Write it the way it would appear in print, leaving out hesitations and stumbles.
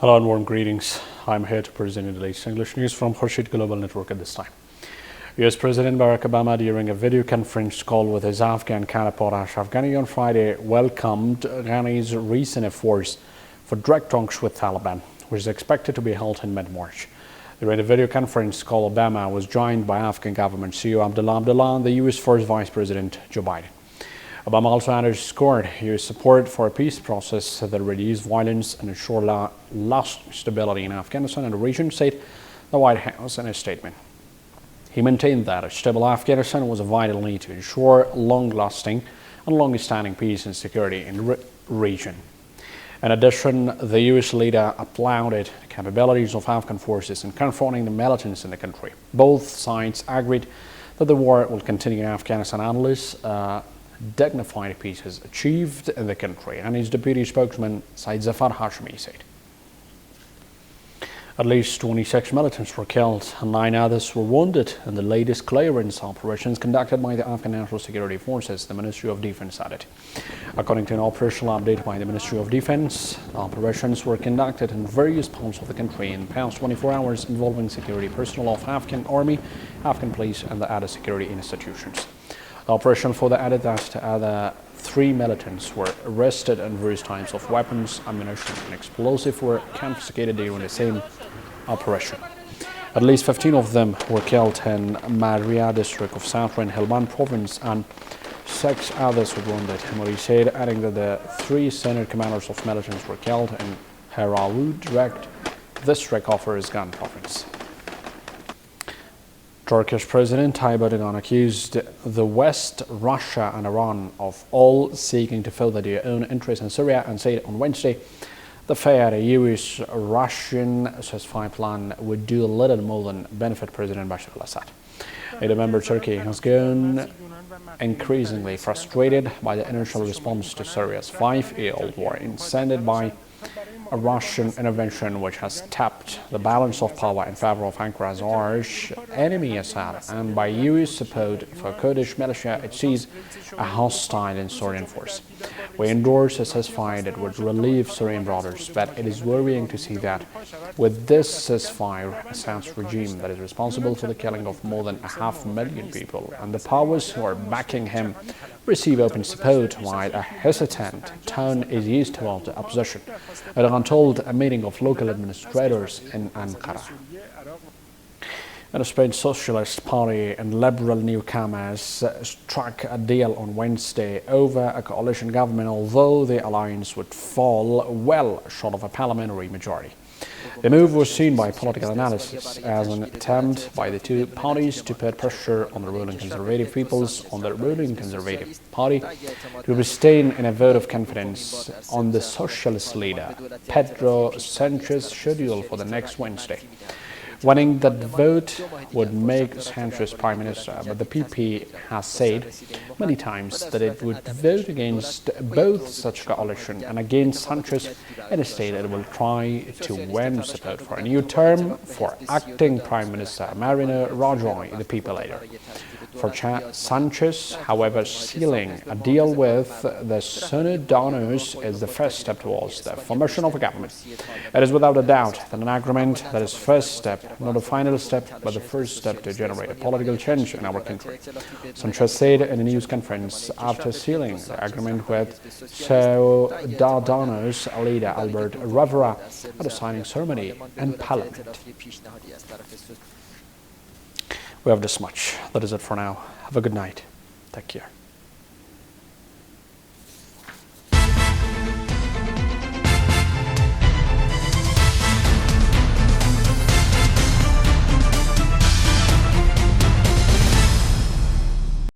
Hello and warm greetings. I'm here to present you the latest English news from Khurshid Global Network at this time. US President Barack Obama, during a video conference call with his Afghan counterpart Ashraf Ghani on Friday, welcomed Ghani's recent efforts for direct talks with Taliban, which is expected to be held in mid-March. During the video conference call, Obama was joined by Afghan government CEO Abdullah Abdullah and the US First Vice President Joe Biden. Obama also underscored US support for a peace process that reduce violence and ensure lasting stability in Afghanistan and the region, said the White House in a statement. He maintained that a stable Afghanistan was a vital need to ensure long-lasting and long-standing peace and security in the region. In addition, the US leader applauded the capabilities of Afghan forces in confronting the militants in the country. Both sides agreed that the war will continue in Afghanistan unless dignified peace is achieved in the country, and his deputy spokesman Said Zafar Hashmi said. At least 26 militants were killed and 9 others were wounded in the latest clearance operations conducted by the Afghan National Security Forces, the Ministry of Defense added. According to an operational update by the Ministry of Defense, the operations were conducted in various parts of the country in the past 24 hours involving security personnel of Afghan Army, Afghan police and the other security institutions. The operation further added that the other 3 militants were arrested and various types of weapons, ammunition and explosives were confiscated during the same operation. At least 15 of them were killed in Maria district of southern Helmand province and 6 others were wounded, Mori said, adding that the 3 senior commanders of militants were killed in Herawood district of Erzincan province. Turkish President Tayyip Erdogan accused the West, Russia and Iran of all seeking to further their own interests in Syria and said on Wednesday the failed US-Russian ceasefire plan would do little more than benefit President Bashar al-Assad. Remember, Turkey has grown increasingly frustrated by the initial response to Syria's 5-year-old war incited by a Russian intervention which has tapped the balance of power in favor of Ankara's arch enemy Assad, and by US support for Kurdish militia it sees a hostile and Syrian force. We endorse a ceasefire that would relieve Syrian brothers, but it is worrying to see that with this ceasefire, Assad's regime that is responsible for the killing of more than 500,000 people and the powers who are backing him receive open support while a hesitant tone is used towards the opposition. Erdogan told a meeting of local administrators in Ankara. The Spain Socialist Party and liberal newcomers struck a deal on Wednesday over a coalition government, although the alliance would fall well short of a parliamentary majority. The move was seen by political analysts as an attempt by the two parties to put pressure on the ruling Conservative Party to abstain in a vote of confidence on the socialist leader Pedro Sanchez's schedule for the next Wednesday. Winning that vote would make Sanchez Prime Minister, but the PP has said many times that it would vote against both such coalition and against Sanchez, and instead it will try to win support for a new term for acting Prime Minister Mariano Rajoy, the PP leader. For Sanchez, however, sealing a deal with the Ciudadanos is the first step towards the formation of a government. It is without a doubt that an agreement that is first step, not a final step, but the first step to generate a political change in our country. Sanchez said in a news conference after sealing the agreement with Ciudadanos leader Albert Rivera at a signing ceremony in Parliament. We have this much. That is it for now. Have a good night. Take care.